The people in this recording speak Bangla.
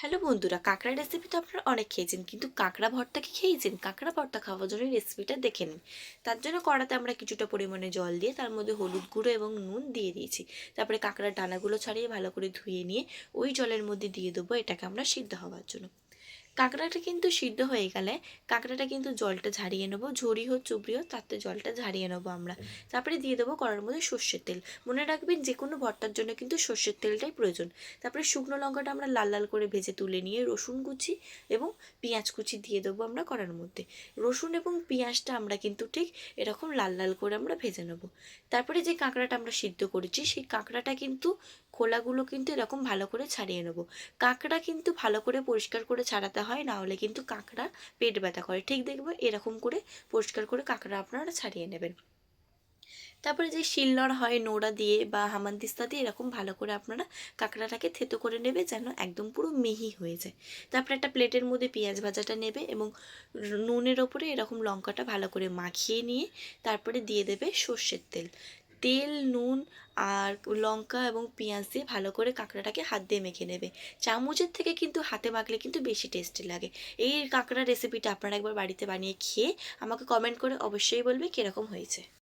হ্যালো বন্ধুরা, কাঁকড়া রেসিপি তো আপনারা অনেক খেয়েছেন, কিন্তু কাঁকড়া ভর্তা কি খেয়েছেন? কাঁকড়া ভর্তা খাওয়ার জন্য রেসিপিটা দেখে নিন। তার জন্য কড়াতে আমরা কিছুটা পরিমাণে জল দিয়ে তার মধ্যে হলুদ গুঁড়ো এবং নুন দিয়ে দিয়েছি। তারপরে কাঁকড়ার ডানাগুলো ছাড়িয়ে ভালো করে ধুয়ে নিয়ে ওই জলের মধ্যে দিয়ে দেবো এটাকে আমরা সিদ্ধ হওয়ার জন্য। কাঁকড়াটা কিন্তু সিদ্ধ হয়ে গেলে কাঁকড়াটা কিন্তু জলটা ঝারিয়ে নেবো, ঝুরি হোক চুবড়ি হোক, তাতে জলটা ঝারিয়ে নেবো আমরা। তারপরে দিয়ে দেবো কড়ার মধ্যে সর্ষের তেল। মনে রাখবেন, যে কোনো ভর্তার জন্য কিন্তু সর্ষের তেলটাই প্রয়োজন। তারপরে শুকনো লঙ্কাটা আমরা লাল লাল করে ভেজে তুলে নিয়ে রসুন কুচি এবং পেঁয়াজ কুচি দিয়ে দেবো আমরা কড়ার মধ্যে। রসুন এবং পেঁয়াজটা আমরা কিন্তু ঠিক এরকম লাল লাল করে আমরা ভেজে নেবো। তারপরে যে কাঁকড়াটা আমরা সিদ্ধ করেছি সেই কাঁকড়াটা কিন্তু খোলাগুলো কিন্তু এরকম ভালো করে ছাড়িয়ে নেবো। কাঁকড়া কিন্তু ভালো করে পরিষ্কার করে ছাড়াতে হয়, না হলে কিন্তু কাঁকড়া পেট ব্যথা করে। ঠিক দেখবে এরকম করে পরিষ্কার করে কাঁকড়া আপনারা ছাড়িয়ে নেবেন। তারপরে যে শিলনোড়া হয় নোড়া দিয়ে বা হামানদিস্তা দিয়ে এরকম ভালো করে আপনারা কাঁকড়াটাকে থেতো করে নেবে, যেন একদম পুরো মিহি হয়ে যায়। তারপরে একটা প্লেটের মধ্যে পেঁয়াজ ভাজাটা নেবে এবং নুনের ওপরে এরকম লঙ্কাটা ভালো করে মাখিয়ে নিয়ে তারপরে দিয়ে দেবে সর্ষের তেল। তেল, নুন আর লঙ্কা এবং পেঁয়াজ দিয়ে ভালো করে কাঁকড়াটাকে হাত দিয়ে মেখে নেবে। চামচের থেকে কিন্তু হাতে মাখলে কিন্তু বেশি টেস্টি লাগে। এই কাঁকড়া রেসিপিটা আপনারা একবার বাড়িতে বানিয়ে খেয়ে আমাকে কমেন্ট করে অবশ্যই বলবে কীরকম হয়েছে।